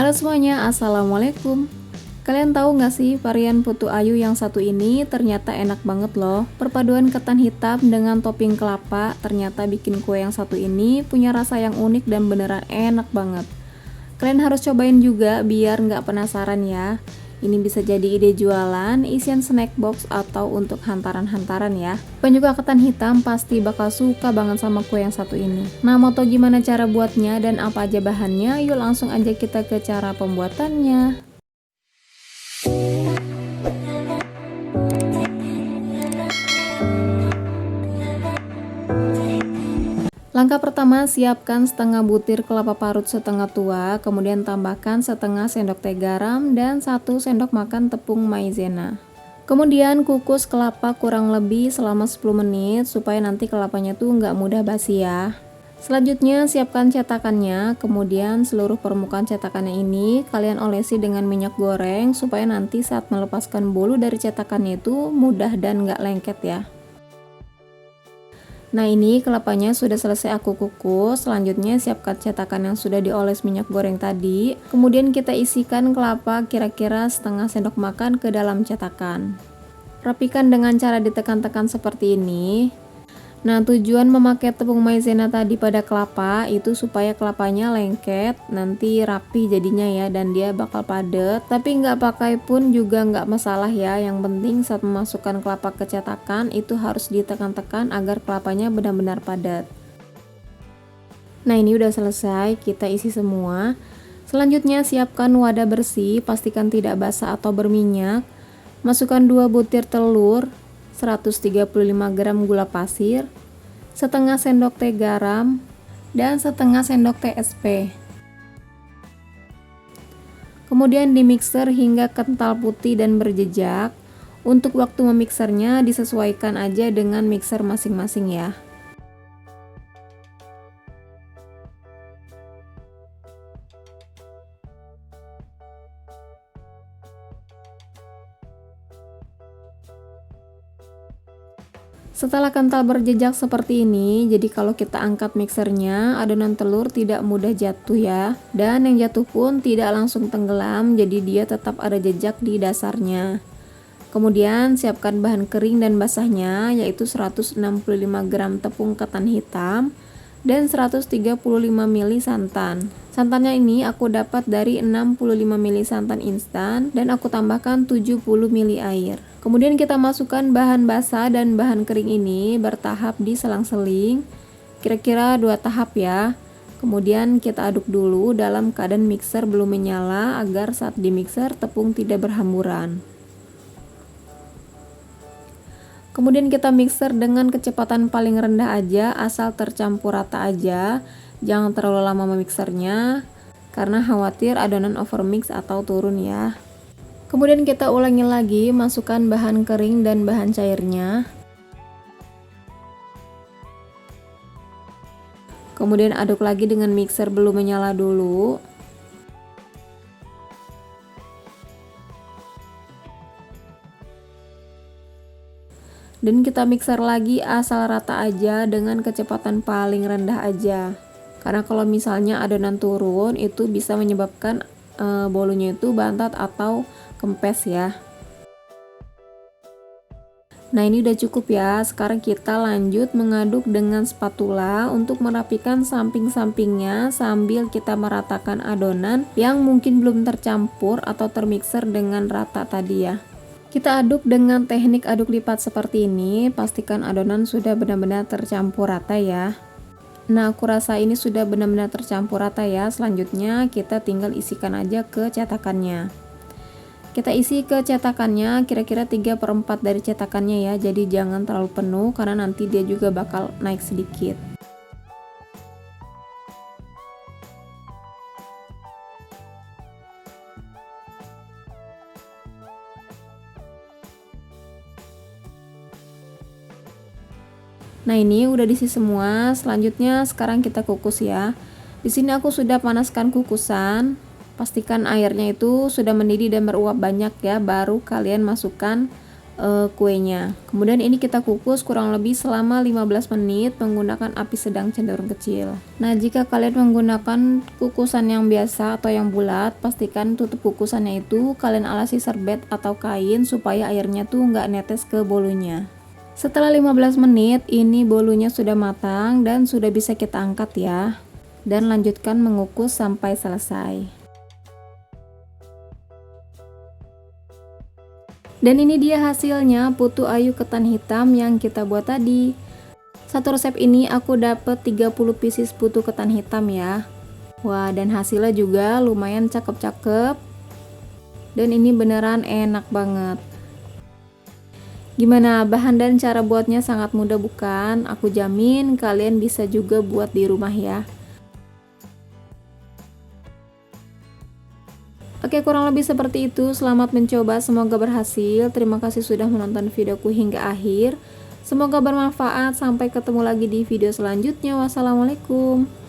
Halo semuanya, Assalamualaikum. Kalian tahu nggak sih varian putu ayu yang satu ini ternyata enak banget loh. Perpaduan ketan hitam dengan topping kelapa ternyata bikin kue yang satu ini punya rasa yang unik dan beneran enak banget. Kalian harus cobain juga biar nggak penasaran ya. Ini bisa jadi ide jualan, isian snack box, atau untuk hantaran-hantaran ya. Penyuka ketan hitam pasti bakal suka banget sama kue yang satu ini. Nah, mau tau gimana cara buatnya dan apa aja bahannya? Yuk langsung aja kita ke cara pembuatannya. Langkah pertama, siapkan setengah butir kelapa parut setengah tua, kemudian tambahkan setengah sendok teh garam dan 1 sendok makan tepung maizena. Kemudian kukus kelapa kurang lebih selama 10 menit supaya nanti kelapanya tuh nggak mudah basi ya. Selanjutnya siapkan cetakannya, kemudian seluruh permukaan cetakannya ini kalian olesi dengan minyak goreng supaya nanti saat melepaskan bolu dari cetakannya itu mudah dan nggak lengket ya. Nah, ini kelapanya sudah selesai aku kukus. Selanjutnya siapkan cetakan yang sudah dioles minyak goreng tadi. Kemudian kita isikan kelapa kira-kira setengah sendok makan ke dalam cetakan. Rapikan dengan cara ditekan-tekan seperti ini. Nah, tujuan memakai tepung maizena tadi pada kelapa itu supaya kelapanya lengket, nanti rapi jadinya ya, dan dia bakal padat. Tapi nggak pakai pun juga nggak masalah ya. Yang penting saat memasukkan kelapa ke cetakan itu harus ditekan-tekan agar kelapanya benar-benar padat. Nah, ini udah selesai, kita isi semua. Selanjutnya siapkan wadah bersih, pastikan tidak basah atau berminyak. Masukkan 2 butir telur, 135 gram gula pasir, setengah sendok teh garam, dan setengah sendok teh SP. Kemudian dimixer hingga kental putih dan berjejak. Untuk waktu memixernya disesuaikan aja dengan mixer masing-masing ya. Setelah kental berjejak seperti ini, jadi kalau kita angkat mixernya, adonan telur tidak mudah jatuh ya. Dan yang jatuh pun tidak langsung tenggelam, jadi dia tetap ada jejak di dasarnya. Kemudian siapkan bahan kering dan basahnya, yaitu 165 gram tepung ketan hitam dan 135 ml santan. Santannya ini aku dapat dari 65 ml santan instan dan aku tambahkan 70 ml air. Kemudian kita masukkan bahan basah dan bahan kering ini bertahap di selang-seling, kira-kira 2 tahap ya. Kemudian kita aduk dulu dalam keadaan mixer belum menyala agar saat di mixer tepung tidak berhamburan. Kemudian kita mixer dengan kecepatan paling rendah aja, asal tercampur rata aja. Jangan terlalu lama memixernya karena khawatir adonan overmix atau turun ya. Kemudian kita ulangi lagi, masukkan bahan kering dan bahan cairnya. Kemudian aduk lagi dengan mixer belum menyala dulu. Dan kita mixer lagi asal rata aja dengan kecepatan paling rendah aja. Karena kalau misalnya adonan turun itu bisa menyebabkan bolunya itu bantat atau kempes ya. Nah, ini udah cukup ya. Sekarang kita lanjut mengaduk dengan spatula untuk merapikan samping-sampingnya sambil kita meratakan adonan yang mungkin belum tercampur atau termixer dengan rata tadi ya. Kita aduk dengan teknik aduk lipat seperti ini, pastikan adonan sudah benar-benar tercampur rata ya. Nah, aku rasa ini sudah benar-benar tercampur rata ya. Selanjutnya kita tinggal isikan aja ke cetakannya. Kita isi ke cetakannya kira-kira 3/4 dari cetakannya ya, jadi jangan terlalu penuh karena nanti dia juga bakal naik sedikit. Nah, ini udah diisi semua. Selanjutnya sekarang kita kukus ya. Di sini aku sudah panaskan kukusan. Pastikan airnya itu sudah mendidih dan beruap banyak ya, baru kalian masukkan kuenya. Kemudian ini kita kukus kurang lebih selama 15 menit menggunakan api sedang cenderung kecil. Nah, jika kalian menggunakan kukusan yang biasa atau yang bulat, pastikan tutup kukusannya itu kalian alasi serbet atau kain supaya airnya tuh nggak netes ke bolunya. Setelah 15 menit, ini bolunya sudah matang dan sudah bisa kita angkat ya. Dan lanjutkan mengukus sampai selesai. Dan ini dia hasilnya putu ayu ketan hitam yang kita buat tadi. Satu resep ini aku dapat 30 pieces putu ketan hitam ya. Wah, dan hasilnya juga lumayan cakep-cakep. Dan ini beneran enak banget. Gimana, bahan dan cara buatnya sangat mudah bukan? Aku jamin kalian bisa juga buat di rumah ya. Oke, kurang lebih seperti itu. Selamat mencoba, semoga berhasil. Terima kasih sudah menonton videoku hingga akhir. Semoga bermanfaat. Sampai ketemu lagi di video selanjutnya. Wassalamualaikum.